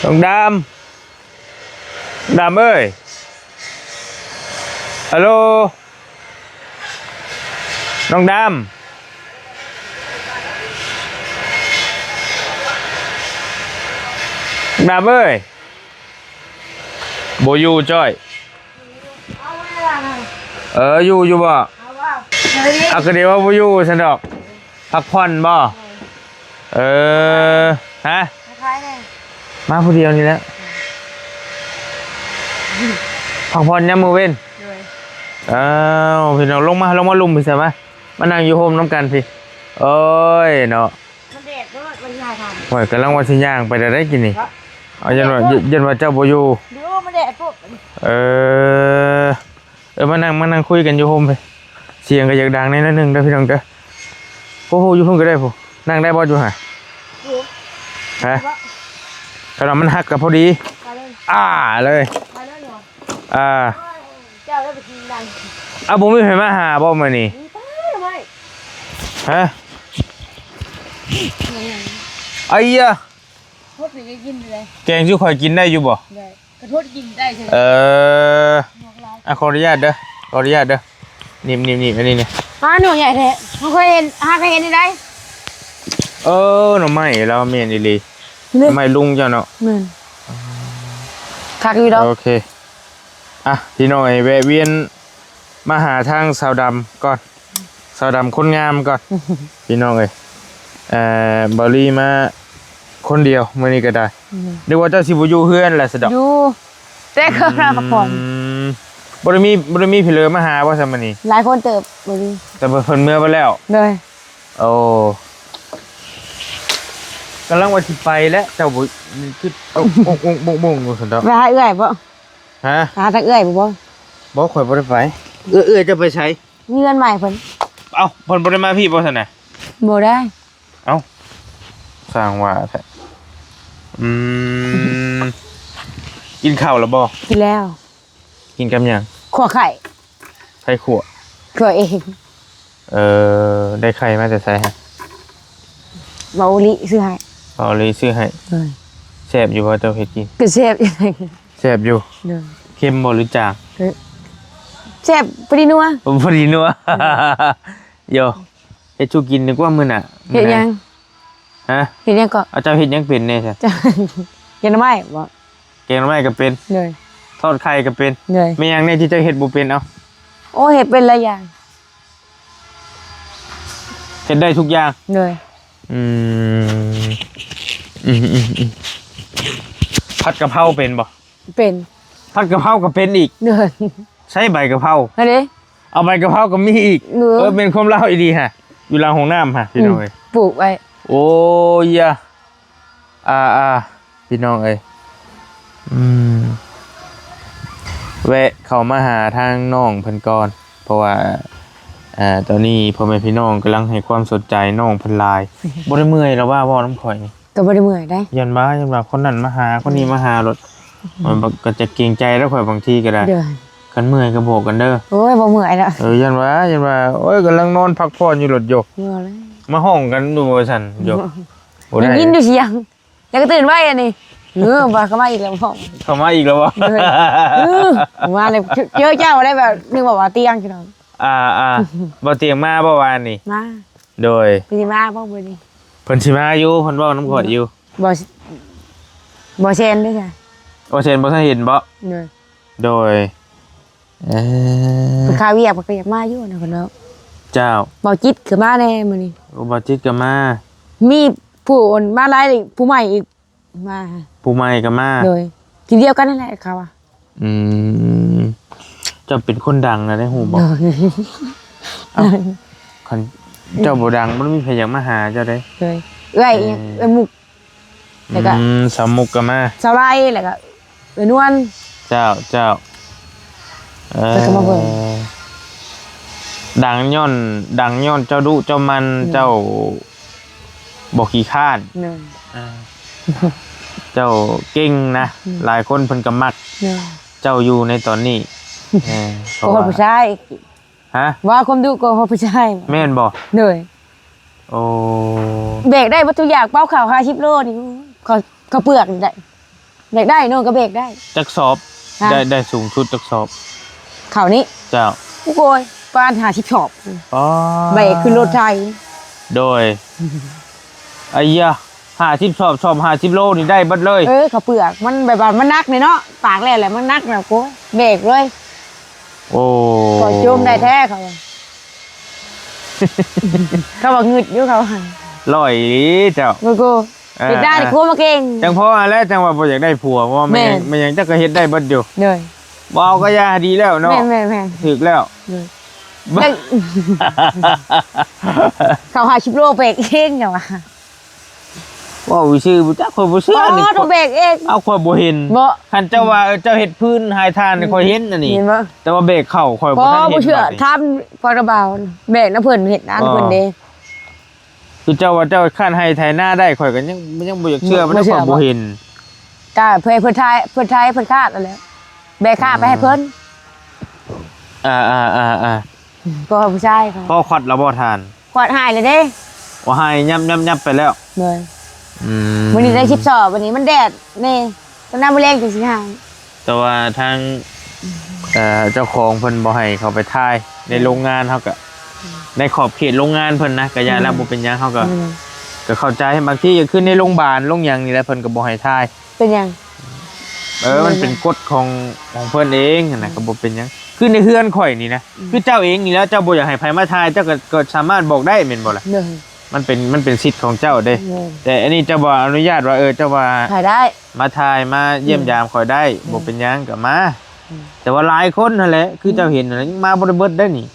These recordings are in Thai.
น้องดำเอ้ยฮัลโหลน้องดำเอ้ยโบอยู่จ้อยอยู่บ่เอาคือเดียวว่าโบอยู่ฉันดอกพักผ่อนบ่ฮะมาผู้เดียวนี่แหละพักผ่อนยามมื้อเว้นพี่น้องลงมาลุมพี่ใช่ไหมมานั่งอยู่โฮมน้ำกันพี่โอ้ยเนาะมันแดดด้วยมันยายทำโอ้ยกำลังว่าสิย่างไปได้กินนี่เอายันว่าเจ้าบ่อยู่ดูมันแดดพวกมานั่งคุยกันอยู่โฮมไปเสียงก็อยากดังในนั้นนึงเด้อพี่น้องเด้อโอ้โหอยู่เพิ่งก็ได้ผู้นั่งได้บ่อยู่ห่าฮะขนมมันหักกับพอดีเลยเจ้าได้ไปกินดังผมไม่เคยมาหาบ่มานี่ฮะไอ้ยะโทษไปกินเลยแกงชื่อข่อยกินได้อยู่บ่ได้กระโทษกินได้ใช่ขออนุญาตเด้อนิ่มอันนี้เนี่ยหนูใหญ่แท้ไม่เคยเห็นได้หน่อไม้เราเมียนอีลีไม่ลุงเจ้าเนาะคักอยู่ดอกโอเคพี่น้อยแวะเวียนมาหาทางสาวดำก่อนสาวดำคนงามก่อนพี่น้องบอลลี่มาคนเดียวมื่อนี้ก็ได้เดี๋ยวว่าเจ้าสิบอยู่เพื่อนแหละสะดอกอยู่แต่ก็ราพักผ่อนบริมีพี่เลือมาหาว่าสมัยนี้หลายคนเติบบริแต่เพิ่นเมื่อไปแล้วเลยโอ้กำลังว่าสิไปแล้วเจ้าบุคือบุ้งสุดแล้วไปหาเอื้อยบ่ฮะหาทางเอื้อยบ่ข่อยบ่ได้ไปจะไปใช้มีเงินใหม่เพิ่นเพิ่นบ่ได้มาพี่บ่ซั่นน่ะบ่ได้สร้างว่าแท้กินข้าวแล้วบ่กินแล้วกินกับหยังขั่วไข่ขั่วเองได้ไข่มาแต่ไสฮะเบาลิซื้อให้แซ่บอยู่บ่เจ้าเฮ็ดกินก็แซ่บอยู่แซ่บอยู่เค็มบ่หรือจางแซ่บพอดีนัวโยเฮ็ดชูกินนึกว่ามื้อน่ะเฮ็ดยังฮะเฮ็ดยังก็เจ้าเฮ็ดยังเป็นแน่ใช่แกงหน่อไม้บ่แกงหน่อไม้ก็เป็นทอดไข่ก็เป็นแม่ยังแน่ที่เจ้าเฮ็ดบ่เป็นโอ้เฮ็ดเป็นหลายอย่างเฮ็ดได้ทุกอย่างผัดกะเพราเป็นบ่เป็นผัดกะเพราก็เป็นอีกใช้ใบกะเพราเอาใบกะเพราก็มีอีกเป็นความเล่าอีดีฮะอยู่หลังห้องน้ำฮะพี่น้องเอ้ยปลูกไว้โอ้ยพี่น้องเอ้ยแวะเข้ามาหาทางน้องเพิ่นก่อนเพราะว่าตอนนี้พ่อแม่พี่น้องกำลังให้ความสนใจน้องเพิ่นหลายบ่ได้เมื่อยแล้วว่าน้ำข่อยก็บ่ได้เมื่อยได้ยันว่าคนนั้นมาหาคนนี้มาหารถมันก็จะเกรงใจแล้วข่อยบางทีก็ได้คันเมื่อยก็บอกกันเด้อโอ้ยบ่เมื่อยแล้วยันว่าโอ้ยกำลังนอนพักผ่อนอยู่รถยกมาห้องกันดูว่าซั่นยกได้ยินอยู่เสียงแล้วก็ตื่นไว้อันนี้ว่าเขามาอีกแล้วพ่อเขามาอีกแล้ววะมาเลยเจอเจ้าได้แบบนึกว่าเตียงพี่น้องบ่เตียงมาบ่วานนี่มาโดยสิมาบ่มื้อนี้เพิ่นสิมาอยู่เพิ่นเว้าน้ำข่อยอยู่บ่เชนด้วยจ้ะบ่เชนบ่ทันเห็นบ่โดยข้าวเวียกก็อยากมาอยู่นะเพิ่นเนาะเจ้าบ่จิตคือมาแน่มื้อนี้บ่จิตก็มามีผู้มาหลายผู้ใหม่อีกมาผู้ใหม่ก็มาโดยทีเดียวกันนั่นแหละเขาเจ้าเป็นคนดังนะได้หูบอกเจ้าบ่ดังมันมีใครอยากมาหาเจ้าได้เอ้ยมุกแล้วก็สาวมุกก็มาสาวไรแล้วก็นวลเจ้าแล้วก็มาเบิ่งดังย้อนเจ้าดุเจ้ามันเจ้าบอกขี้ข้านเจ้าเก่งนะหลายคนเพิ่นก็มักเจ้าอยู่ในตอนนี้โอ้ผู้ชายว่าคนดูก็ผู้ชายแม่นบ่เหนื่อยโอ้เบรกได้วัตถุอยากเป้าข่าว50 โลนี่เขาเปลือกได้ เบรกได้โน่นก็เบรกได้ จักสอบ ฮะ ได้สูงสุดจักสอบ เขานี้ เจ้า โอ้ยปานหาชิบชอบ อ๋อ เบรกคือรถไทย โดยไอ้ยะ50สอบ50โลนี่ได้เบิดเลย เขาเปลือกมันแบบว่ามันนักเลยเนาะปากแหล่แหละมันนักนะกูเบรกเลย โอ้ ก็โจมได้แท้เขาว่า เขาบอกงึดอยู่เขาหัน ลอยเจ้า กูติดได้ดิกูมาเก่ง จังพ่อแล้วจังว่าบ่อยากได้ผัวเพราะว่ามันยัง แม่ มันยังจะก็เฮ็ดได้เบิดอยู่ เลย บ่เอาก็ยาดีแล้วเนาะ แม่ ถึกแล้ว เลย เขาหาชิบโลเบรกเองอย่างวะ ว้าวชื่อบ่จักข่อยบ่เชื่อนี่ ต้องเบรกเอง เอาข่อยบ่เห็น บ่ คันเจ้าว่าเจ้าเฮ็ดพื้นหายทานนี่ข่อยเห็นอันนี้ เห็นบ่ แต่ว่าเบรกเข้าข่อย พ บ่ อ ทันเห็ บ่ น เชื่อ บัดนี้ ทำพอกระเบาเบรกนะเพิ่นเห็นอันเพิ่นเด้ คือเจ้าว่าเจ้าคันให้ไถหน้าได้ข่อยก็ยังบ่อยากเชื่อมัน บ่เชื่ ข่ อ อยบ่เห็น ก็เพิ่นทายเพิ่นคาดแล้วแบกคาดไปให้เพิ่น อ่า ก็ผู้ชายเขา พอควัดแล้วบ่ทาน กวาดหายเลยเด้ ว่าให้ยับไปแล้ว เลย อืม วันนี้ได้ชิปสอบวันนี้มันแดดนี่ตอนนั้นมื้อแรงจังสิหาย แต่ว่าทางเจ้าของเพิ่นบ่ให้เขาไปถ่ายในโรงงานเฮาก็ในขอบเขตโรงงานเพิ่นนะก็ยาแล้วบ่เป็นหยังเฮาก็เข้าใจบางทีก็คือในโรงพยาบาลโรงหยังนี่แหละเพิ่นก็บ่ให้ถ่าย เป็นยัง มันเป็นกฎของเพิ่นเองนะก็บ่เป็นหยังคือในเฮือนข่อยนี่นะคือเจ้าเองนี่แล้วเจ้าบ่อยากให้ไผมาถ่ายเจ้าก็สามารถบอกได้แม่นบ่ล่ะ เหนื่อย มันเป็นสิทธิ์ของเจ้าเด้ เหนื่อย แต่อันนี้เจ้าบ่อนุญาตว่าเจ้าว่า ถ่ายได้ มาถ่ายมาเยี่ยมยามข่อยได้บ่เป็นหยังก็มาแต่ว่าหลายคนนั่นแหละคือเจ้าเห็นนั่นแหละยังมาบ่ได้เบิดได้นี่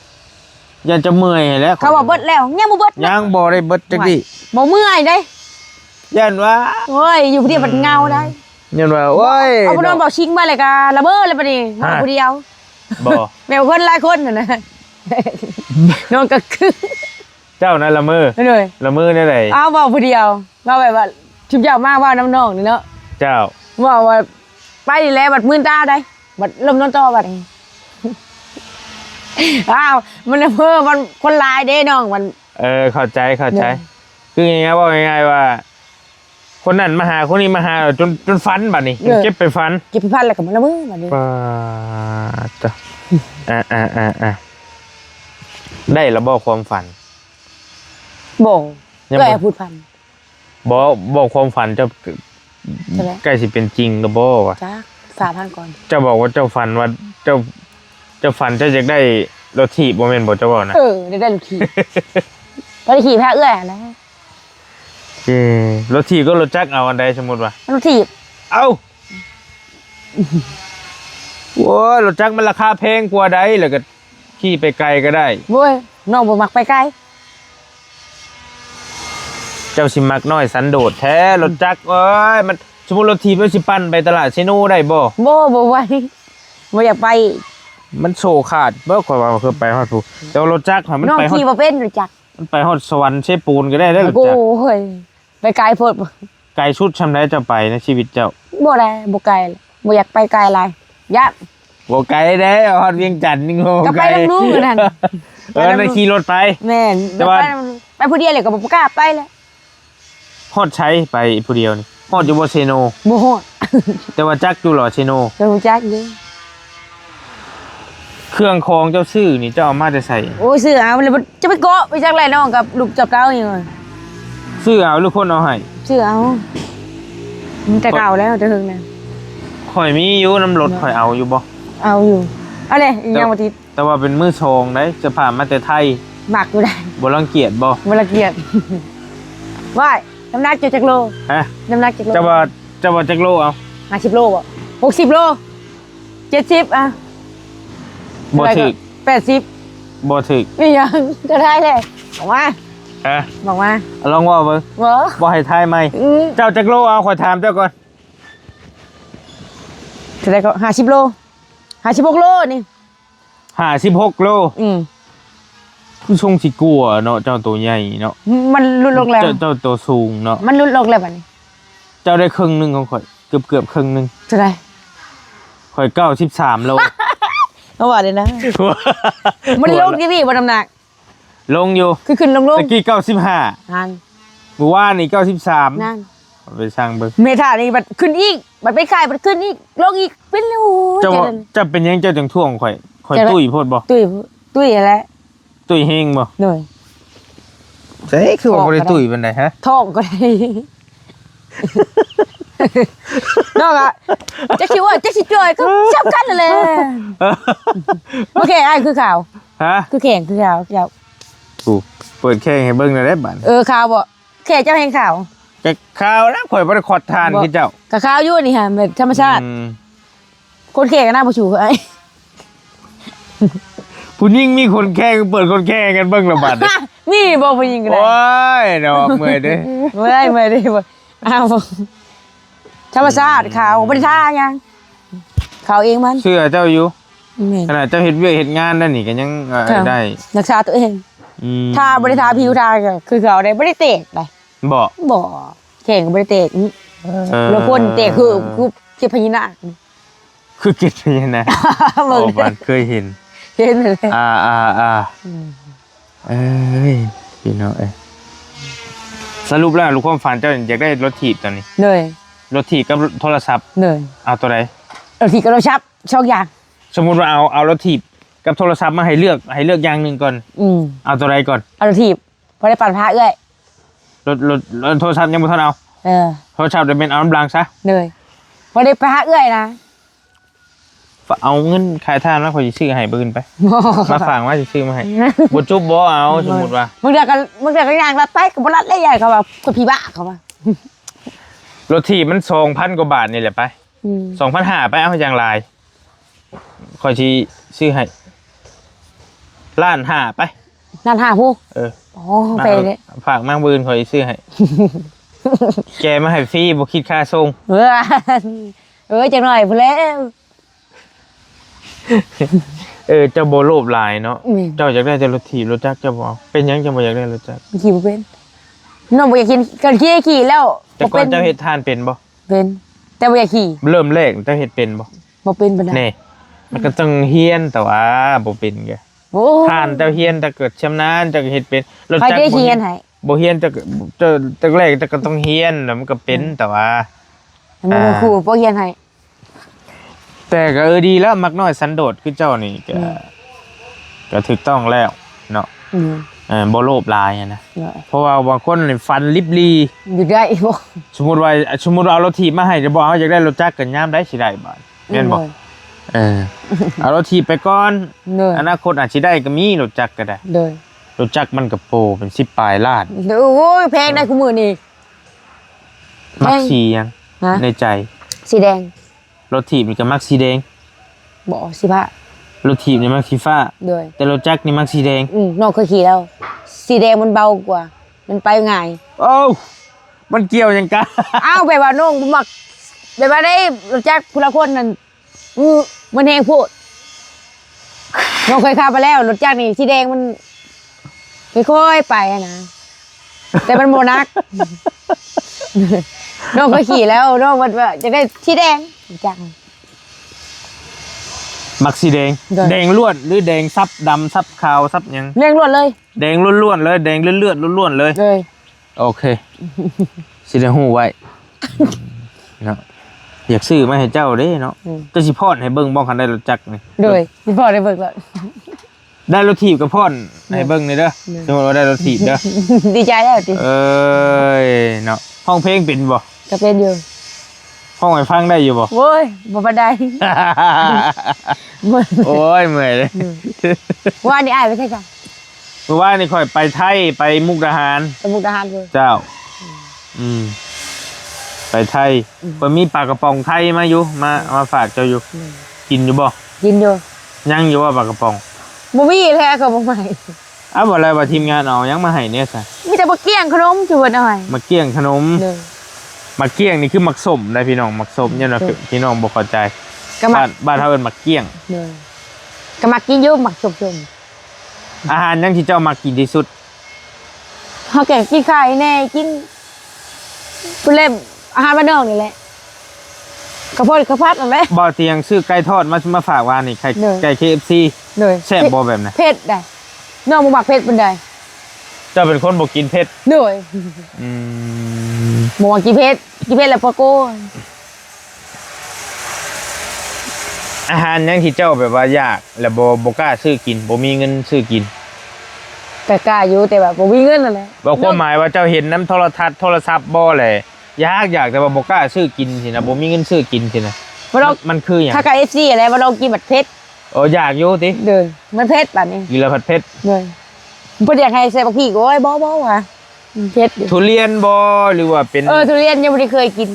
ยันจะเมื่อยให้แล้ว เขาบอกเบิดแล้วยังบ่เบิด ยังบ่ได้เบิดจักดิ บ่เมื่อยเด้ ยันว่า โอ้ยอยู่ผู้เดียวมันเงาได้ ยันว่าโอ้ย เอาบ่นอนบอกชิงมาเลยก็ระเบ้อเลยบัดนี้นอนผู้เดียว บ่ แม่คนหลายคนน่ะนะนอนก็คือ เจ้านั่นละเมอ เลย ละเมอได้ได เอาเว้าผู้เดียวเว้าแบบว่าชุบยาวมากว่าน้ำนองนี่เนาะ เจ้า ว่าไปแล้วบัดมื่นตาได้บัดเริ่มนอนต่อบัดนี้ อ้าวมันเพิ่มมันคนลายเด้น้องมัน เข้าใจ เนี่ย คือง่ายๆว่าง่ายๆว่า คนนั้นมาหาคนนี้มาหาจนฟันบัดนี้เก็บไปฟัน เก็บพิพันธ์แล้วก็มันละมือบัดนี้ ป้าจ้ะได้ระบอกความฝัน บ่ง ยัง ก็ บ่ แอบพูดพัน บอกความฝันเจ้า ใช่ไหม ใกล้สิเป็นจริงระบอกวะ จ้า3,000ก่อน เจ้าบอกว่าเจ้าฝันว่าเจ้าฝันเจ้าอยากได้รถถีบโมเมนต์บอกเจ้าบอกนะ ได้ลูกขี่ บ่ได้ขี่แพ้เอื้อยนะ รถถีบก็รถจักรเอาอันใดสมมติว่า มันลูกถีบ เอาโว้ยรถจักรมันราคาแพงกว่าใดแล้วก็ขี่ไปไกลก็ได้ โว้ยน้องบ่มักไปไกล เจ้าสิมักน้อยสันโดษแท้รถจักรเอ้ยมันสมมติรถถีบมันสิปั่นไปตลาดเซโนได้บ่ บ่ไหวบ่อยากไป มันโซขาดเบิกว่าเคยไปฮอดผู้แต่ว่ารถจักรมัน น้อง ไปฮอด ขี่บ่เป็นรู้จัก มันไปฮอดสวรรค์เชฟปูนก็ได้รถ โอ้ จักร ยไปไกลโพดบ่ ไกลชุดชำได้จะไปในชีวิตเจ้า บ่ได้บ่ไกลบ่อยากไปไกลหลายยาก บ่ไกลได้ฮอดเวียงจันทน์นี่โง่ ก็ไปลำนู้นเหมือนกัน นั่นขี่รถไป แม่น แต่ว่า ไปผู้เดียวเลยก็บ่กล้าไปแล้ว ฮอดใช้ไปผู้เดียวนี่ฮอดอยู่บ่เซโน บ่ฮอด แต่ว่าจักอยู่หรอเซโน จะรู้จักอยู่ เครื่องคองเจ้าซื้อนี่เจ้าเอามาแต่ใส่ โอ้ยซื้อเอาแล้วจะไปเกาะไปจักไรน้องกับลูกจับเก่าอยู่ ซื้อเอาหรือคนเอาให้ ซื้อเอามันแต่เก่าแล้วจะถึงนะ ข่อยมีอยู่น้ำรถข่อยเอาอยู่บ่ เอาอยู่เอาเลยยังบ่ติด แต่ว่าเป็นมือทองได้จะผ่านมาแต่ไทย หมักอยู่ได้ บ่รังเกียจบ่ บ่ละเกียด ว่ายน้ำหนักจักโล ฮะ น้ำหนักจักโล เจ้าว่าจักโลเอา 50โลบ่60โล70อ่ะ บ่ถึก 80บ่ถึก นี่ยังก็ได้เลยบอกมา ฮะ บอกมา ลองว่าเบิ่ง บ่ บ่ให้ทายไหมเจ้าจักโลเอาข่อยถามเจ้าก่อน เท่าไหร่ก็50โล56โลนี่ 56โล ผู้ชงสิกลัวเนาะเจ้าตัวใหญ่เนาะ มันลดลงแล้ว เจ้าตัวสูงเนาะ มันลดลงแล้วบัดนี้ เจ้าได้ครึ่งหนึงของข่อยเกือบครึ่งหนึง เท่าไหร่ ข่อย93โล เอาว่าเลยนะ มันลงที่นี่บ่น้ำหนัก ลงอยู่ ขึ้นลง ตะกี้95 นั่น เมื่อวานนี่93 นั่น ไปสร้างเบิ่ง เมทานี่บัดขึ้นอีกบัดไปขายบัดขึ้นอีกลงอีกเป็นโอ้ เจ้าว่าเจ้าเป็นหยังเจ้าจังท่วงข่อยตุ้ยโพดบ่ ตุ้ยอะไร ตุ้ยเฮงบ่ หน่อย ใช่คือว่าบ่ได้ตุ้ยปานใดฮะ ท้องก็ได้ น้องอะจะคิดว่าจะสิจ่อยก็จับกันเลยโอเคไอ้คือข่าว ฮะ คือแข่งคือข่าวข่าว กูเปิดแข่งให้เบิ่งหน่อยได้บัด ข่าวบ่แข่งเจ้าแห่งข่าว แต่ข่าวแล้วข่อยบ่ได้ขอดทานคือเจ้า กับข่าวอยู่นี่ฮะแบบธรรมชาติ อืม คนแข่งกันหน้าผู้ชูไอ้ ผู้หญิงมีคนแข่งเปิดคนแข่งกันเบิ่งละบัด มีบ่ผู้หญิงกัน โอ้ยดอกเมื่อยเด้อ ไม่ได้บ่อ้าวธรรมชาติข่าวบ่ได้ท่ายังข่าวเองมัน เชื่อเจ้าอยู่ นี่ ขนาดเจ้าเฮ็ดเวียกเฮ็ดงานนั่นนี่ก็ยังได้ รักษาตัวเอง อืม ถ้าบ่ได้ทาผิวทาก็คือข่าวได้บ่ได้เตะไป บ่ บ่แข่งก็บ่ได้เตะแล้วคนเตะคือเจ็บพญานาค คือกิจนี่นะ มึ โอ้ ง บ้านเคยเห็น เห็นเลย เอ้ยพี่น้องเอ้ยสรุปแล้วลูกความฝันเจ้าอยากได้รถถีบตอนนี้ เหนื่อย รถถีบกับโทรศัพท์ เหนื่อย เอาตัวใด ที่ก็เราชับช่องอย่าง สมมุติว่าเอารถถีบกับโทรศัพท์มาให้เลือกอย่างหนึ่งก่อนเอาตัวใดก่อน เอาทีบพอได้ปั่นพระเอ้ย รถโทรศัพท์ยังบ่ทันเอาโทรศัพท์จะเป็นเอาน้ำรางซะ เหนื่อยพอได้พระเอ้ยนะ เอาเงินขายทานแล้วขอยสิซื้อให้เบิ่นไปมาฝากว่าสิซื้อมาให้บ่จุบบ่เอาสมมุติว่า มึงเดือกันอย่างรัดไปกับบรัดได้ใหญ่เขาแบบกับพี่บ้าเขาว่าร ถถีบมัน2,000 กว่าบาทนี่แหละไป 2,500ไปเอาอย่างลายขอยสิซื้อให้1,500,000ไป นั่นหาผู้ เออ อ๋อไปเลย ฝากมั่งบืนขอยซื้อให้ แกมาให้ฟรีบ่คิดค่าส่ง จังหน่อยพอแล้ว เจ้าบ่โลภหลายเนาะเจ้าอยากได้แต่รถถีบรถจักรเจ้าบ่เอาเป็นหยังเจ้าบ่อยากได้รถจักร ขี่บ่เป็นน้องบ่อยากขี่แล้ว แต่ก่อนเจ้าเฮ็ดทานเป็นบ่ เป็นแต่บ่อยากขี่ เริ่มแรกเจ้าเฮ็ดเป็นบ่ บ่เป็นปานใด แน่มันก็ต้องเฮียนแต่ว่าบ่เป็นแก โอ้ ทานเจ้าเฮียนแต่เกิดชำนาญเจ้าก็เฮ็ดเป็นรถ ใคร จักร ได้ขี่กันให้ บ่เฮียนเจ้าแต่แรกเจ้าก็ต้องเฮียนแล้วมันก็เป็นแต่ว่า มันเป็นครูบ่เฮียนให้ แต่ก็ดีแล้วมักน้อยสันโดษคือเจ้านี่ก็ถูกต้องแล้วเนาะบ่โลภหลายอะนะเพราะว่าบางคนนี่ฟันลิบลี อยู่ได้บ่ สมมุติว่าเอารถถีบมาให้จะบอกเอาอยากได้รถจักรกันยามได้สิได้บาดแม่นบ่เอารถถีบไปก่อนอนาคตอาจสิได้ก็มีรถจักรก็ได้ เลย รถจักรมันก็โปรเป็น10ปลายล้าน โอ้ยแพงได้คู่มือนี่ มักสียังในใจ สีแดง รถถีบนี่ก็มักสีแดง บ่สิพะ รถถีบนี่มักสีฟ้า เลย แต่รถจักรนี่มักสีแดง น้องเคยขี่แล้ว สีแดงมันเบากว่า มันไปง่าย โอ้มันเกี่ยวยังกัน อ้าวแบบว่าน้องบ่มักแบบว่าได้รถจักรผู้ละคนนั่นมันแฮงโพดน้องเคยขับไปแล้วรถจักรนี่สีแดงมันค่อยๆไปนะแต่มันโมนัก น้องเคยขี่แล้วน้องมันว่าจะได้สีแดงจัง มักสีแดง แดงล้วนหรือแดงซับดำซับขาวซับหยัง เร่งรวดเลย แดงล้วนๆเลยแดงเลือดๆล้วนๆเลย เลย โอเคสิได้ฮู้ไว้เนาะอยากซื้อมาให้เจ้าเด้เนาะจะสิพรให้เบิ่งบ่คันได้รถจักรนี่ เลยพี่พ่อได้เบิกแล้ว ได้รถถีบกับพรให้เบิ่งนี่เด้อสมมุติว่าได้รถถีบเด้อ ดีใจแล้วจิ เอ้ยเนาะห้องเพลงเป็นบ่ ก็เป็นอยู่ ห้องให้ฟังได้อยู่บ่ โว้ยบ่ปานใด โอ้ยเมื่อยเลย ว่านี่อ้ายไปใช่จ้ะ เมื่อวานนี่ค่อยไปไทยไปมุกดาหาร สมุกดาหารเลย เจ้า ไปไทยก็มีปลากระป๋องไทยมาอยู่มาฝากเจ้าอยู่ กินอยู่บ่ กินอยู่ ยังอยู่ว่าปลากระป๋อง บ่มีแท้ก็บ่ใหม่ อ้าวบ่อะไรว่าทีมงานเอายังมาให้เนี่ยซะ มีแต่บ่เกี้ยงขนมชวนหน่อย มาเกี้ยงขนม เลย มาเกี้ยงนี่คือมักส้มได้พี่น้องมักส้มเนี่ยนะพี่น้องบ่เข้าใจ ก็มา บ้านเฮาเอิ้นมักเกี้ยง เลยก็มากินอยู่มักชม อาหารยังที่เจ้ามักกินที่สุด ๆเฮาแกงกินไข่แน่กินผู้เล่มอาหารบ้านนอกนี่แหละกระเพาะกระพัดนั่นแหละ บ่เตียงซื้อไก่ทอดมาฝากวานนี่ไก่ KFC เลย แซ่บบ่แบบไหน เผ็ดได้น้องบ่มักเผ็ดปานใด เจ้าเป็นคนบ่กินเผ็ด เหนื่อย อืม หมอกิเพชรแล้วปะโก้ อาหารยังที่เจ้าแบบว่ายากแล้วบ่กล้าซื้อกินบ่มีเงินซื้อกิน แต่กล้าอยู่แต่แบบบ่มีเงินนั่นแหละ บ่ความหมายว่าเจ้าเห็นน้ำโทรทัศน์โทรศัพท์บ่แหละอยากแต่ว่าบ่กล้าซื้อกินสินะบ่มีเงินซื้อกินสินะ บ่ต้อง มันคือหยัง ถ้ากับ FC อะไรบ่ต้องกินบัดเพชร โอ้อยากอยู่ติ เดินมันเพชรบัดนี้ กินแล้วผัดเผ็ด เดินบ่อยากให้ใส่บักพริกโอ้ยบ่ว่ะเพชรอยู่ ทุเรียนบ่หรือว่าเป็น ทุเรียนยังบ่ได้เคยกิน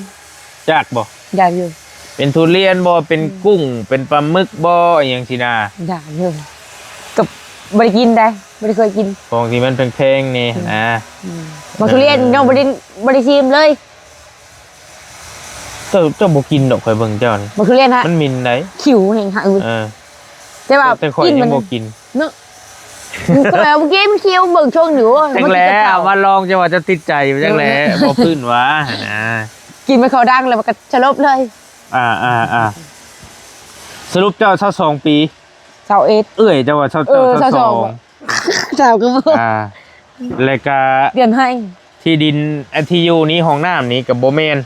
ยากบ่ อยากอยู่ เป็นทุเรียนบ่เป็นกุ้งเป็นปลาหมึกบ่อหยังสินะ อยากอยู่กับบ่ได้กินได้บ่ได้เคยกิน ของที่มันแพงๆนี่นะ มาทุเรียนยังบ่ได้ชิมเลย เจ้าบ่กินดอกข่อยเบิ่งเจ้านี่ มาทุเรียนฮะ มันมินได้ ขิวแห่งหาอื่น เออ แต่ว่า แต่ข่อย กิน ยั มั ง น บ่กิน เนาะก็แบบเมื่อกี้มันเคี้ยวเบิ่งช่วงอยู่ จังแหล้วเอามาลองจะว่าจะติดใจอยู่จังแหล้วบ่พื้นหวานะ กินไปเขาดังแล้วมันก็สลบเลย สรุปเจ้า22ปี เสาเอ็ด เอ้ยเจ้าว่าเจ้า เออ 22 เสาก็บ่ แล้วก็ เดือนให้ ที่ดินที่อยู่นี้ห้องน้ำนี้ก็บ่แม่น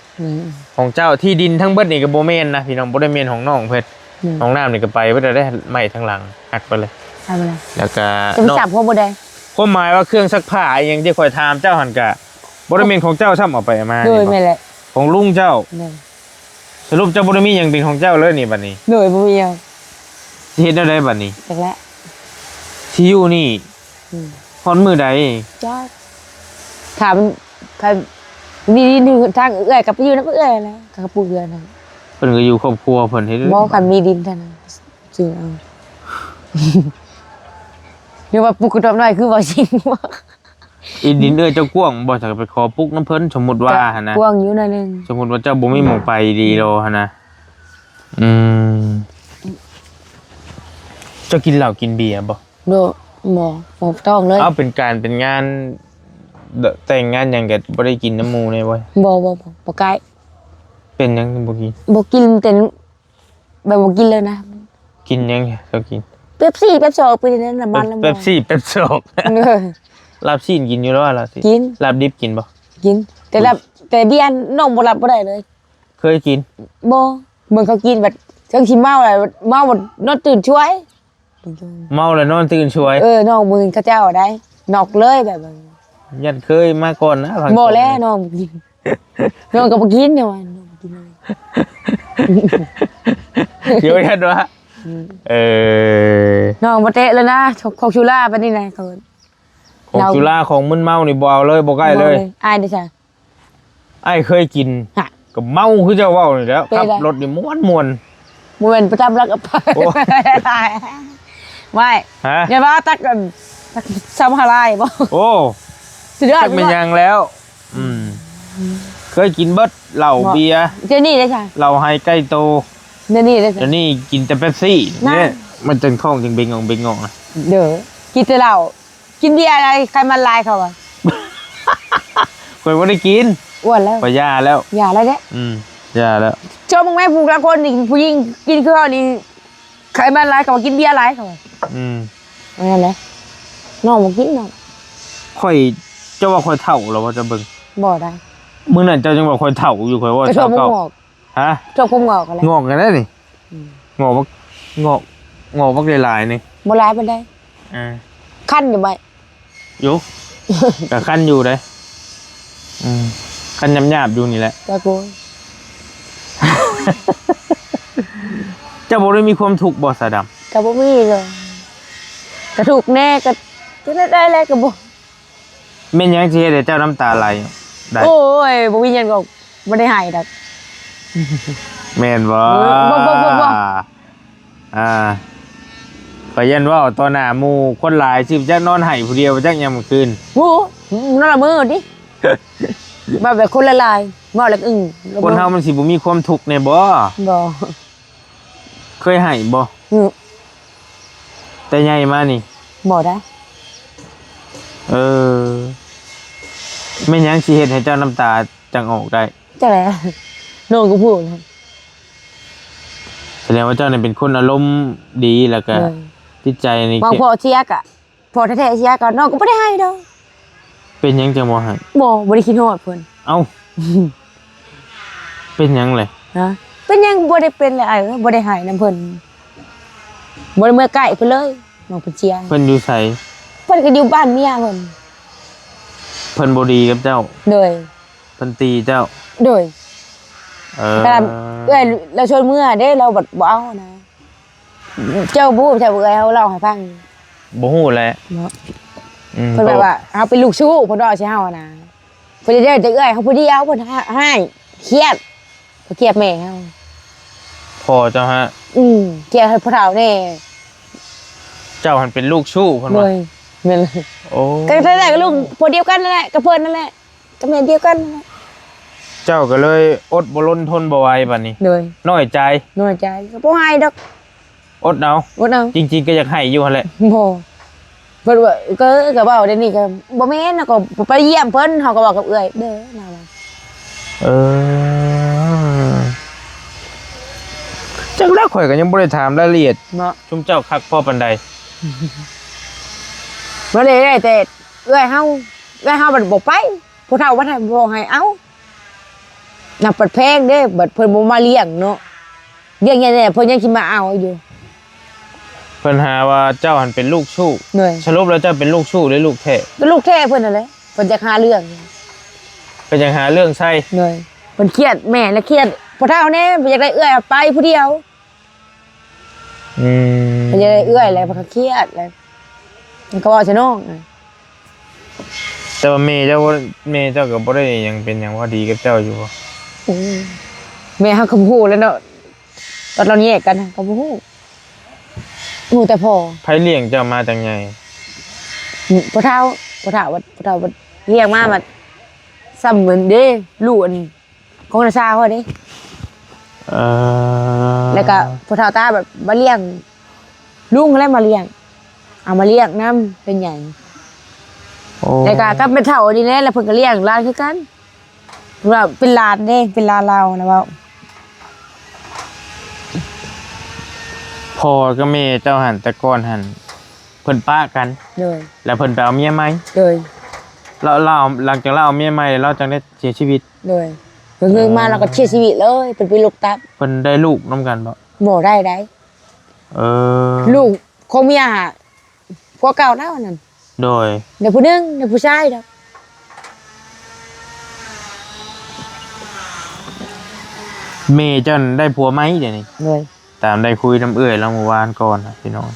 ของเจ้าที่ดินทั้งเบิดนี่ก็บ่แม่นนะพี่น้องบ่ได้แม่นของน้องเพิ่นห้องน้ำนี่ก็ไปเพิ่นได้ไม้ทั้งหลังหักไปเลย ทำอะไร แล้วก็ จะไปจับพวกบ่ได้ ความหมายว่าเครื่องซักผ้าอหยังที่ข่อยถามเจ้าหั่นก็บ่ได้แม่นของเจ้าซ้ำเอาไปมา โดย นี่บ่ ไม่แหละ ของลุงเจ้า โดย สรุปเจ้าบ่ได้มีหยังเป็นของเจ้าเลยนี่บัดนี้ โดยบ่มีเอา สิเฮ็ดได้บัดนี้ จักแล้ว ที่อยู่นี่ฮอดมื้อใด จ้าถามใครนี่ทางเอื้อยกับไปอยู่นำเอื้อยแล้วกับปู่เอื้อยนั่น เพิ่นก็อยู่ครอบครัวเพิ่นเฮ็ด บ่คันมีดินเท่านั้นซื้อเอาเดี๋ยวว่าปลูกกระดอกน้อยคือบ่จริงว่า อีดินเอ้ยเจ้ากว้างบ่จะไปขอปลุกน้ำเพิ่นสมมุติว่าหั่นนะ กว้างอยู่หนั่นนึง สมมุติว่าเจ้าบ่มีหม้องไปดีโลหั่นนะเจ้ากินเหล้ากินเบียร์บ่ โดบ่ต้องเลย เอาเป็นงานแต่งงานหยังก็บ่ได้กินน้ำหมู่เลยเว้ย บ่ไกล เป็นหยังบ่กิน บ่กินแต่แบบบ่กินเลยนะ กินหยังเจ้ากิน เป๊ปซี่เป๊ปโซไปนั้นน้ำมันแล้ว เป๊ปซี่เป๊ปโซก เออ ลาบซีนกินอยู่แล้วลาบซีน กิน ลาบดิบกินบ่ กินแต่เบียร์น้องบ่รับบ่ได้เลย เคยกิน บ่เหมือนเขากินแบบเชิงสิเมาอะไรเมาหมดนอนตื่นช่วย เมาแล้วนอนตื่นช่วย น้องมึงเขาเจ้าได้นอกเลยแบบนั้น ยันเคยมาก่อนนะพัง บ่แล้วน้องบ่กินน้องก็บ่กินเนี่ยว่าน้องบ่กินเลย เดี๋ยวยันว่าน้องบ่เตะเลยนะของชูล่าปานนี้นะเขา ของจุฬาของมึนเมานี่บ่เอาเลยบ่ใกล้เลย อายเด้อจ้ะ ไอ้เคยกิน ฮะ ก็เมาคือเจ้าเว้านี่แหล้ว เป็น ขับ ไร รถนี่ม่วน บ่แม่นประจำรักกับไป โอ้ ไม่ ฮะ อย่าว่าตักกันตักซ้ำหาลายบ่ โอ้ สุดยอด จักเป็นหยังแล้ว เคยกินเบิดเหล้าเบียร์ เจนี่ได้จ้ะ เหล้าไฮไก่โต เจนี่ได้จ้ะ เดี๋ยวนี้กินแต่เป๊ปซี่ น่ะ เนี่ยมันจังท้องจังเบงงเบงงนะ เด้อกินแต่เหล้ากินเบียร์อะไรใครมันลายเขาอ่ะ ข่อยบ่ได้กิน อ้วนแล้ว ข่อยย่าแล้ว อย่าแล้วเด้ ย่าแล้ว ชอบมึงแม่ผู้ละคนนี่ผู้หญิงกินคือเขานี่ใครมันลายเขากินเบียร์ลายเขานั่นแหละน้องบ่กินน้อง ข่อยเจ้าว่าข่อยเฒ่าแล้วว่าจะเบิ่ง บ่ได้ มื้อนั้นเจ้าจังว่าข่อยเฒ่าอยู่ข่อยว่า ไปชอบ เฒ่า ผม เก่าง อก ฮะ ชอบผมงอกกันแล้ว งอกกันได้นี่งอกบักงอกบักหลายๆนี่ บ่ลายปานใด คันอยู่ไหม อยู่ ก็คันอยู่เด้คันหยาบๆอยู่นี่แหละ ตะโกน เจ้าบ่ได้มีความทุกข์บ่สะดำ ก็บ่มีเลยก็ถูกแน่ก็ได้แล้วก็บ่ แม่นหยังสิเฮ็ดให้เจ้าน้ำตาไหลได้ โอ้ยบ่มีหยังก็บ่ได้ให้ดอก แม่นบ่ บ่ ไปยันว่าต่อหน้าหมู่คนหลายสิจักนอนไห้ผู้เดียวจักยามมื้อคืน โอ้นั่นละมือดิแบบคนละลายบ่แล้วอึ้ง คนเฮามันสิบ่มีความทุกข์แน่บ่ บ่ เคยให้บ่แต่ใหญ่มานี่ บ่ได้ แม่นหยังสิเฮ็ดให้เจ้าน้ำตาจังออกได้ จังได๋น้องก็พูดนะ แสดงว่าเจ้านี่เป็นคนอารมณ์ดีแล้วก็จิตใจนี่ บางพอเชียกอ่ะพอแท้ๆเชียกก็น้องก็บ่ได้ให้ดอก เป็นหยังจังบ่ให้ บ่ได้คิดฮอดเพิ่น เอ้า เป็นหยังเลย นะเป็นยังบ่ได้เป็นเลยบ่ได้หายน้ำเพิ่นบ่ได้เมื่อใกล้เพิ่นเลยน้องเพิ่นเชียง เพิ่นอยู่ไส เพิ่นก็อยู่บ้านเมียเพิ่น เพิ่นบ่ดีกับเจ้า โดย เพิ่นตีเจ้า โดย เออ แต่เราชวนเมื่อเด้เราบ่เอานะเจ้าบู้ใช่บ่เอ้ยเฮาเล่าให้ฟัง บ่ฮู้แหละ เนาะ อืม เพิ่นแบบว่าเฮาเป็นลูกชู้เพิ่นว่าสิเฮานะเพิ่นได้แต่เอ้ยเฮาผู้เดียวเพิ่นให้เครียดเพิ่นเครียดแม่เฮา พอเจ้าฮะ เครียดให้พ่อเฒ่าแน่ เจ้าหันเป็นลูกชู้เพิ่น เล ว่า ยแม่นเลย โอ้ ก็นั่นแหละก็ลูกคนเดียวกันนั่นแหละกับเพิ่นนั่นแหละกับแม่เดียวกันนั่นแหละ เจ้าก็เลยอดบ่ล้นทนบ่ไหวบัดนี้ เลย น้อยใจ น้อยใจก็บ่ให้ดอก อดเอา บ่เอา จริงๆก็อยากให้อยู่หั่นแหละ บ่เพิ่นว่าก็เว้าเดี๋ยวนี้ก็บ่แม่นนะก็ไปเยี่ยมเพิ่นเฮาก็บอกกับเอื้อยเด้อนะว่า เออจักแล้วข่อยก็ยังบ่ได้ถามรายละเอียด เนาะ ชุมเจ้าคักพอปานใด บ่ได้แต่เอื้อยเฮาบัดบ่ไปผู้เฒ่าบ่ให้บ่ให้เอานับปัดแพงเด้บัดเพิ่นบ่มาเลี้ยงเนาะเลี้ยงแน่ๆเพิ่นยังสิมาเอาอยู่ เพิ่นหาว่าเจ้าหันเป็นลูกชู้ เหนื่อย สรุปแล้วเจ้าเป็นลูกชู้หรือลูกแท้ ก็ลูกแท้เพิ่นนั่นแหละเพิ่นจะหาเรื่อง ก็ยังหาเรื่องใส่ เหนื่อยเพิ่นเครียดแม่และเครียดผู้เฒ่าแน่เพิ่นอยากได้เอื้อยเอาไปผู้เดียว อืม เพิ่นอยากได้เอื้อยอะไรเพิ่นก็เครียดเลยมันก็ว่าซะน้อง แต่ว่าแม่เจ้าก็บ่ได้หยังเป็นหยังว่าดีกับเจ้าอยู่บ่ แม่เฮาก็บ่ฮู้แล้วเนาะตอนเราแยกกันก็บ่ฮู้ฮู้แต่พ่อ ไผเลี้ยงเจ้ามาจังไง ผู้เฒ่าว่าเรียกมาซ้ำเหมือนเด้ลูกอันของนาซาเขาเด้ เออ แล้วก็ผู้เฒ่าตาแบบมาเลี้ยงลุงอะไรมาเลี้ยงเอามาเลี้ยงนำเป็นใหญ่ โอ้ แล้วก็เป็นเฒ่าดีแน่แล้วเพิ่นก็เลี้ยงหลานคือกันว่าเป็นหลานเด้เป็นหลานเรานะเว้า พ่อกับแม่เจ้าหันแต่ก่อนหันเพิ่นป้ากัน เลย แล้วเพิ่นไปเอาเมียใหม่ เลย เราหลังจากเราเอาเมียใหม่เราจังได้เสียชีวิต เลยเพิ่งมาเราก็เสียชีวิตเลยเป็นลูกตับ เพิ่นได้ลูกนํกันบ่ บ่ได้ เออ ลูกของเมียผัวเก่าแล้วนั่น โดย เดี๋ยวผู้นึงเดี๋ยวผู้ชายดอก แม่เจ้าน่ะได้ผัวใหม่เดี๋ยวนี้ เลย ตามได้คุยน้ำเอื้อยแล้วเมื่อวานก่อนนะพี่น้อง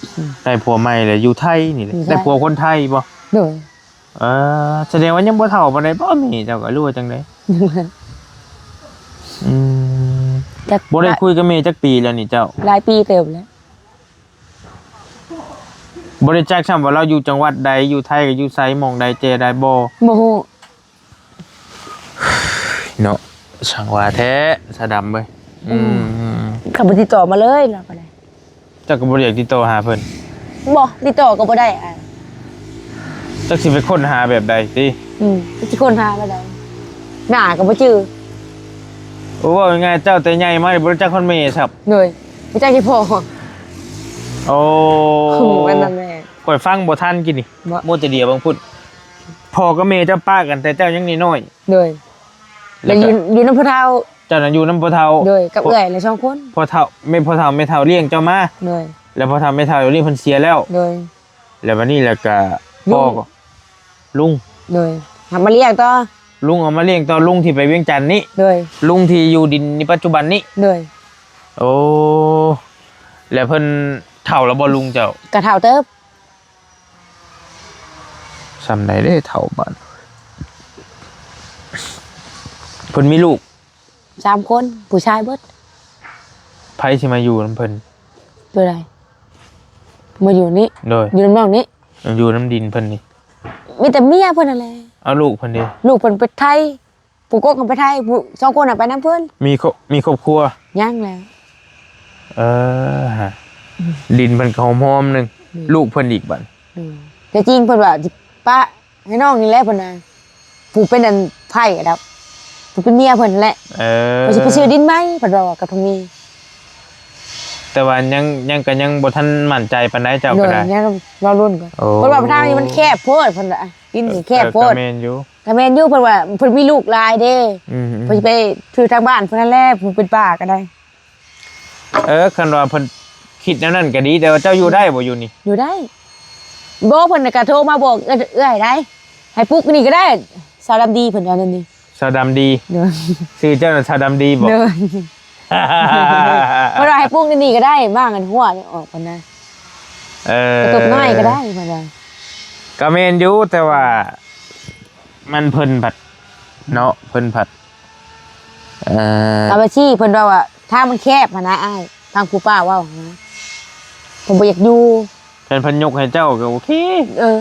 ได้ผัวใหม่เลยอยู่ไทยนี่แหละได้ผัวคนไทยบ่ เลย แสดงว่ายังบ่เฒ่าปานใดบ่แม่เจ้าก็รู้ว่าจังได๋อืม จัก บ่ได้คุยกับแม่จักปีแล้วนี่เจ้า หลายปีเติบแล้ว บ่ได้จักซ้ํว่าเราอยู่จังหวัดใดอยู่ไทยก็อยู่ไสหม่องใดเจได้บ่ โมโห เนาะช่างว่าแท้สะดำเว้ยขับติดต่อมาเลยเราก็ได้ เจ้าก็บ่ได้อยากติดต่อหาเพิ่น บ่ติดต่อก็บ่ได้อ่ะ จักสิไปค้นหาแบบใดติ สิคนหาบ่ได้หน้าก็บ่จื้อ โอ้ว่าง่ายๆเจ้าแต่ใหญ่มาบ่รู้จักคนแม่ครับ เลยบ่จักสิพ่อ โอ้ มันนั่นแหละ ข่อยฟังบ่ทันกินนี่ บ่ โมจะเดียวบางพุดพ่อกับแม่เจ้าป้ากันแต่เจ้ายังน้อย เลยแล้วอยู่นำพ่อเฒ่า ๆเจ้าน่ะอยู่นำพ่อเฒ่า เลยกับเอื้อยเลย2คน พ่อเฒ่าแม่พ่อเฒ่าแม่เฒ่าเลี้ยงเจ้ามา เลย แล้วพ่อเฒ่าแม่เฒ่าเลี้ยงเพิ่นเสียแล้ว เลย แล้ววันนี้แล้วก็ ลุง พ่อก็ลุง เลยหามาเรียกต่อ ลุงเอามาเลี้ยงต่อลุงที่ไปเวียงจันทน์นี้ เลย ลุงที่อยู่ดินในปัจจุบันนี้ เลย โอ้แล้วเพิ่นเฒ่าแล้วบ่ลุงเจ้าก ระเฒ่าเติบ ซำใดเด้เฒ่าบาดเพิ่นมีลูก 3คนผู้ชายเบิด ไผสิมาอยู่นำเพิ่น ตัวใดมาอยู่นี่ โดย อยู่นอกนี้ อยู่น้ำดินเพิ่นนี่ มีแต่เมียเพิ่นนั่นแหละ เอาลูกเพิ่นดิ ลูกเพิ่นไปไทยปู่กกไปไทยผู้2คนน่ะไปนํเพิ่น มีครอบครัว ยังแล้ว ฮะดินเพิ่นก็หอมๆนึงลูกเพิ่นอีกบัด แต่จริงเพิ่นว่าสิป้าให้น้องนี่แหละเพิ่นน่ะผู้เป็นอันไผอะครับผู้เป็นเมียเพิ่นแหละเพิ่นสิไปซื้อดินไหมเพิ่นว่ากับทางนี้ แต่ว่ายังบ่ทันมั่นใจปานใดเจ้าก็ได้ เนี่ยรอรุ่นก่อน โอ้ เพิ่นว่าทางนี้มันแคบโพดเพิ่นน่ะปี กินแคบโพด กะเมนอยู่ กะแม่นอยู่เพิ่นว่าเพิ่นมีลูกหลายเด้ อืม เพิ่นสิไปถือทางบ้านเพิ่นนั่นแหละเพิ่นเป็นป้าก็ได้ คันว่าเพิ่นคิดแนวนั้นก็ดีแต่ว่าเจ้าอยู่ได้บ่อยู่นี่ อยู่ได้บ่เพิ่นน่ะก็โทรมาบอกเอื้อยได้ให้ปลุกนี่ก็ได้สาวดำดีเพิ่นว่านั่นนี่ ชาวดำดี เด้อ ชื่อเจ้าน่ะชาวดำดีบ่ เด้อเพิ่นว่าให้ปลุกนี่ก็ได้มากันหัวนี่ออกเพิ่นนะกระตบน้อยก็ได้เพิ่นว่า ก็เมนอยู่แต่ว่ามันเพิ่นผัดเนาะเพิ่นผัดเอาไปชี้เพิ่นว่าถ้ามันแคบหั่นนะอ้ายทางผู้ป้าเว้านะผมบ่อยากอยู่ เพิ่นยกให้เจ้าก็โอเค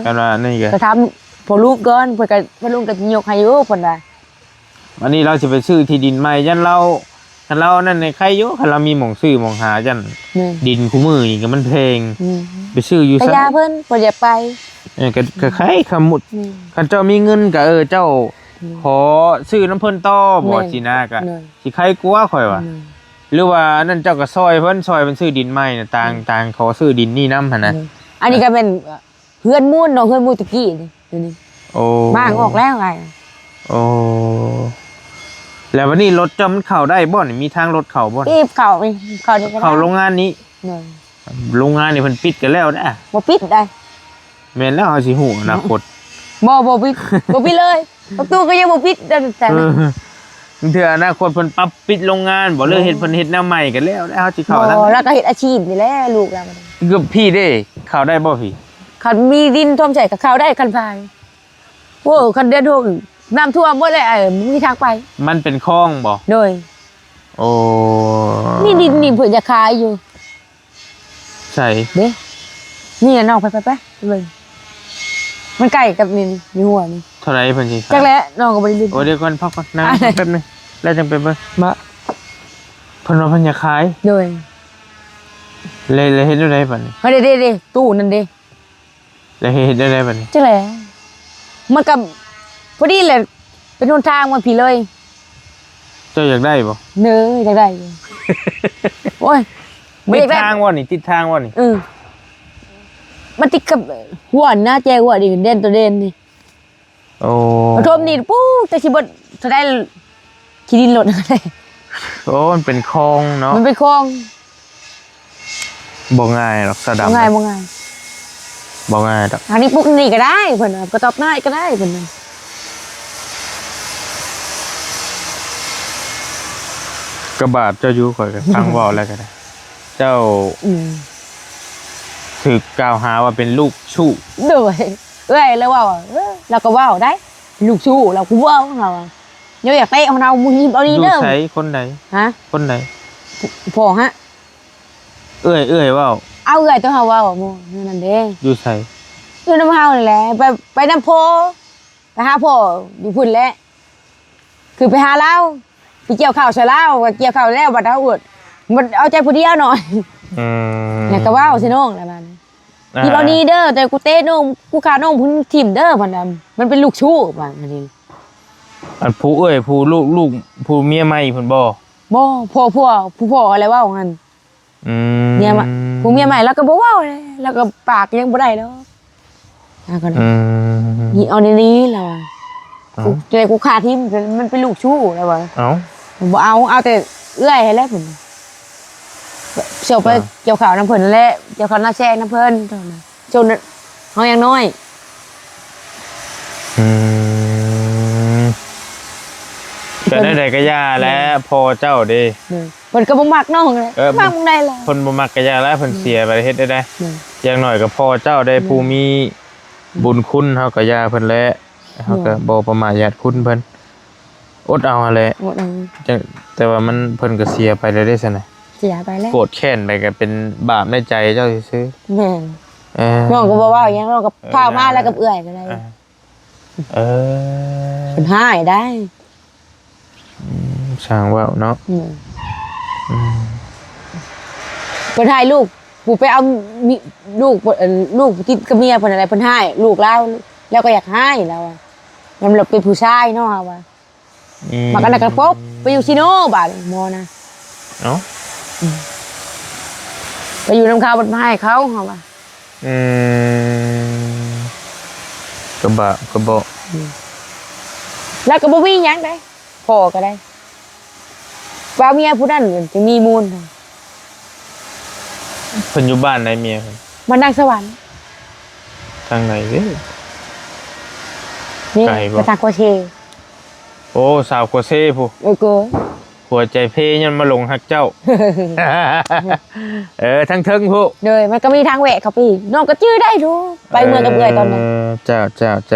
กันว่านี่ก็ ก็ทำพอลูกก่อนเพิ่นก็เพิ่นลุงก็ยกให้อยู่เพิ่นว่า วันนี้เราสิไปซื้อที่ดินใหม่ยันเราคันเรานั่นในใครอยู่คันเรามีหม่องซื้อหม่องหายัน นี่ ดินคู่มือนี่ก็มันแพง อืม ไปซื้ออยู่ กระ ซะ ยาเพิ่นบ่อยากไป ก็ใครขมุด นี่ คันเจ้ามีเงินก็เจ้าขอซื้อน้ำเพิ่นต่อบ่สินะก็ นี่ สิใครกลัวข่อยว่า นี่ หรือว่านั่นเจ้าก็ซอยเพิ่นซื้อดินใหม่น่ะต่างขอซื้อดินนี่นำหั่นน่ะ นี่อันนี้ก็เป็นเพื่อนมูนเนาะเพื่อนมูนตะกี้นี่เดี๋ยวนี้ โอ้ บ้างออกแล้วไง โอ้แล้ววันนี้รถเจ้ามันเข้าได้บ่นี่มีทางรถเข้าบ่นี่ รีบเข้านี่เข้านี่ก็ได้ เข้าโรงงานนี้ นี่ โรงงานนี่เพิ่นปิดกันแล้วนะ บ่ปิดได้ แม่นแล้วเฮาสิฮู้อนาคต บ่ปิดบ่ปิดเลยประตูก็ยังบ่ปิดแต่ เถื่ออนาคตเพิ่นปรับปิดโรงงานบ่เลยเฮ็ดเพิ่นเฮ็ดแนวใหม่กันแล้วเฮาสิเข้าทาง บ่แล้วก็เฮ็ดอาชีพนี่แหละลูกเรา เกือบพี่เด้เข้าได้บ่พี่ คันมีดินท่วมใส่ก็เข้าได้คันพายโอ้คันเดือนท่วมน้ำท่วมหมดเลยมีทางไป มันเป็นคลองบ่ โดย โอ้ นี่ดินนี่เพิ่นจะขายอยู่ ใช่ เด้นี่น่ะน้องไปเบิ่งมันใกล้กับนี่มีหัวนี่ เท่าไหร่เพิ่นสิ จักแล้วน้องก็บ่ได้ลืม โอ้เดี๋ยวก่อนพักก่อนนั่ง อะไร แป๊บนึงแล้วจังไปเบิ่ง มา เพิ่นว่าเพิ่นอยากขาย โดย เลยเฮ็ดได้บัดนี้ เฮ้ยเด้ตู้นั่นเด้ แล้วเฮ็ดได้บัดนี้ จังได๋มันก็พอดีแหละเป็นหนทางมาพี่เลย เจ้าอยากได้บ่ เนยอยากได้อยู่โอ้ยบ่ ติ อ ด ยากได้ ทางบ่นี่ติดทางบ่นี่ มันติดกับหัวหน้าแจหัวดิเด่นตัวเด่นนี่ โอ้ ปฐมนี่ปุ๊บแต่สิบ่จะได้ขี้ดินหล่นอะไร โอ้มันเป็นคลองเนาะ มันเป็นคลอง บ่ง่ายหรอกสะดำ บ่ง่ายบ่ง่าย บ่ง่ายดอก ทางนี้ปุ๊บนี่ก็ได้เพิ่นน่ะก็ตอบได้ก็ได้เพิ่นน่ะ กระบาดเจ้าอยู่ข่อยก็ฟังเว้าแล้วก็ได้ เจ้า อืม ถูกกล่าวหาว่าเป็นลูกชู้ โดยแล้วว่าเราก็เว้าได้ ลูกชู้เราก็เว้าเราอะเดี๋ยวอยากเตะของเรามึงยิ้มเอา อ นี่ ยู่ เด้อ ไสคนใด ฮะ คนใด พอฮะ เอ้ยเว้า เอาเอื้อยตัวเฮาเว้าหมู่นั่นเด้ อยู่ไส อยู่น้ำเฮานี่แหละไปน้ำโพไปหาพ่ออยู่พุ่นแหละคือไปหาเราไปเกี่ยวข้าวใส่เราก็เกี่ยวข้าวแล้วบัดเฮาอดมันเอาใจผู้เดียวหน่อย อืม แล้วก็เว้าสิน้องนั่นน่ะพี่เอาดีเด้อแต่กูเตะน้องกูขาน้องพุ่นทิ่มเด้อพันน่ะมันเป็นลูกชู้ว่าอันนี้ อันผู้เอ้ยผู้ลูกผู้เมียใหม่เพิ่นบ่ บ่พ่ออะไรเว้างั้น อืม เมียใหม่ผู้เมียใหม่แล้วก็บ่เว้าเลยแล้วก็ปากยังบ่ได้แล้วก็ อืม นี่เอาในนี้แล้วอะกูเจอกูขาทิ่มมันเป็นลูกชู้แล้วว่า เอ้า บ่เอาแต่เอื้อยให้แล้วเพิ่นเสียวไปเกี่ยวข้าวน้ำเพิ่นนั่นแหละเกี่ยวข้าวหน้าแช่งน้ำเพิ่นเท่านั้นจนเฮายังน้อย อืมก็ได้ก็ย่าแล้วพอเจ้าเด้ เพิ่นก็บ่มักน้องเลยมักมึงได้ล่ะ เพิ่นบ่มักก็ย่าแล้วเพิ่นเสียไปเฮ็ดได้ อืม อย่างน้อยก็พอเจ้าได้ผู้มีบุญคุณเฮาก็ย่าเพิ่นแหละเฮาก็บ่ประมาทญาติคุณเพิ่นอดเอาหั่นแหละ หมดแล้ว จังแต่ว่ามันเพิ่นก็เสียไปแล้วได้ซั่นน่ะ เสียไปแล้ว โกรธแค้นไปก็เป็นบาปในใจเจ้าซื่อ แม่น ๆเออ น้องก็บ่ว่าหยังน้องก็พามาแล้วกับเอื้อยก็ได้ เออ เพิ่นหายได้ ช่างว่าวเนาะ เพิ่นหายลูกผู้ไปเอามีลูกลูกที่กับเมียเพิ่นอะไรเพิ่นหายลูกแล้วก็อยากหายแล้วอ่ะมันเราเป็นผู้ชายเนาะว่า มากันกระปบไปอยู่ซิโนบาดโมนะ เอ้า ไปอยู่น้ำข้าวบนไม้เขาเหรอวะ ก็บะก็ ก็บอก แล้วก็บ่มีหยังได้พ่อก็ได้ว่าเมียผู้นั้นจะมีมูล เพิ่นอยู่บ้านไหนเมียเพิ่น มันดังสวรรค์ ทางไหนเด้อ นี่ ไกลบ่ ไปทางโคเช โอ้สาวกัวเซ่ผู้ โกย หัวใจเพยันมาหลงฮักเจ้า ทั้งเทิงผู้ เลยมันก็มีทางแหวกเข้าไปอีกน้องก็จื้อได้ดูไปเมืองกับเบื่อยตอนนั้น เจ้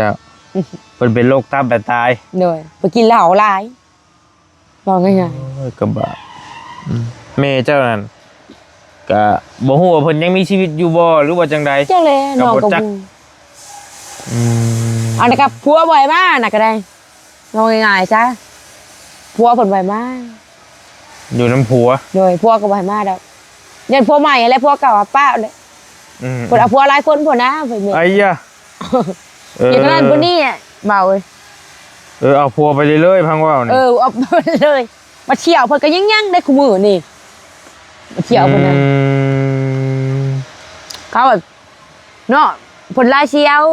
าเพิ่นเป็นโรคตับแบบตาย เลยไปกินเหล้าหลายบอกง่าย โอ้ยกระบะแม่เจ้านั่นก็บ่ฮู้ว่าเพิ่นยังมีชีวิตอยู่บ่หรือว่าจังใด ๆเจ้าเลยน้อง กั ก็ บบ่จัก บู อืม อันนี้กับผัวบ่อยมากน่ะก็ได้น้องง่ายๆซะผัวผลบ่อยมาก อยู่น้ำผัว เลยผัวก็บ่อยมากแล้วยันผัวใหม่อะไรผัวเก่าอะป้าเลย อืม ผลเอาผัวหลายคนผลนะผลเนี่ย ไอ้ยะ อย่างนั้นคนนี้อะเบาเลย เอาผัวไปเรื่อยๆพังว่าวนี่ เอาไปเลยมาเที่ยวเพิ่นก็ยังได้คู่มือนี่มาเที่ยวเพิ่นน่ะ ม เขาแบบเนาะผลลายเชียว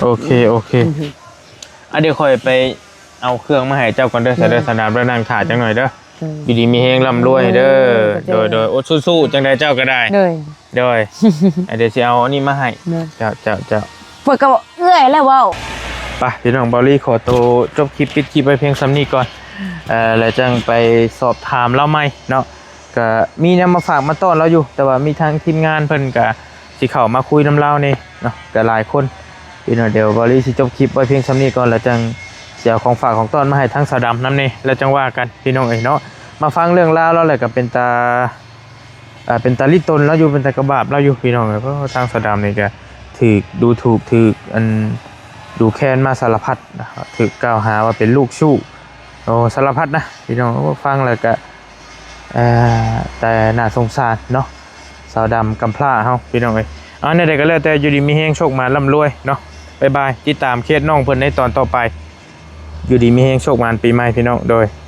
โอเคเดี๋ยวค่อยไปเอาเครื่องมาให้เจ้าก่อนเด้อใส่เด้อสนามแล้วนั่งถ่าจังหน่อยเด้ออยู่ดีมีเฮงร่ำรวยเด้อโดยโอ้สู้ๆจังใดเจ้าก็ได้ เลย เดี๋ยวสิเอาอันนี้มาให้ เลย เจ้า เพิ่นก็บอกเอื้อยแล้วเว้า ไปพี่น้องบอลลี่ขอตัวจบคลิปปิดคลิปไปเพียงซ้ำนี้ก่อนแล้วจังไปสอบถามเล่าใหม่เนาะก็มีนำมาฝากมาต้อนเราอยู่ แต่ว่ามีทางทีมงานเพิ่นก็สิเข้ามาคุยน้ำเล่านี่เนาะก็หลายคนพี่น้องเดี๋ยวบอลลี่สิจบคลิปไว้เพียงซ้ำนี้ก่อนแล้วจังเสียของฝากของต้อนมาให้ทั้งสาวดำน้ำนี่แล้วจังว่ากันพี่น้องเนาะมาฟังเรื่องราวแล้วแหละก็เป็นตาลิตนแล้วอยู่เป็นตากระบาบแล้วอยู่พี่น้องเพราะทางสาวดำนี่ก็ถูกดูถูกถูกดูแค้นมาสารพัดนะครับถูกกล่าวหาว่าเป็นลูกชู้โอ้สารพัดนะพี่น้องฟังแล้วก็แต่น่าสงสารเนาะสาวดำกำพร้าเฮาพี่น้องในใดก็แล้วแต่อยู่ดีมีแฮงโชคมาร่ำรวยเนาะบ๊ายบายติดตามเคสน้องเพิ่นในตอนต่อไปอยู่ดีมีแฮงโชคมาปีใหม่พี่น้องโดย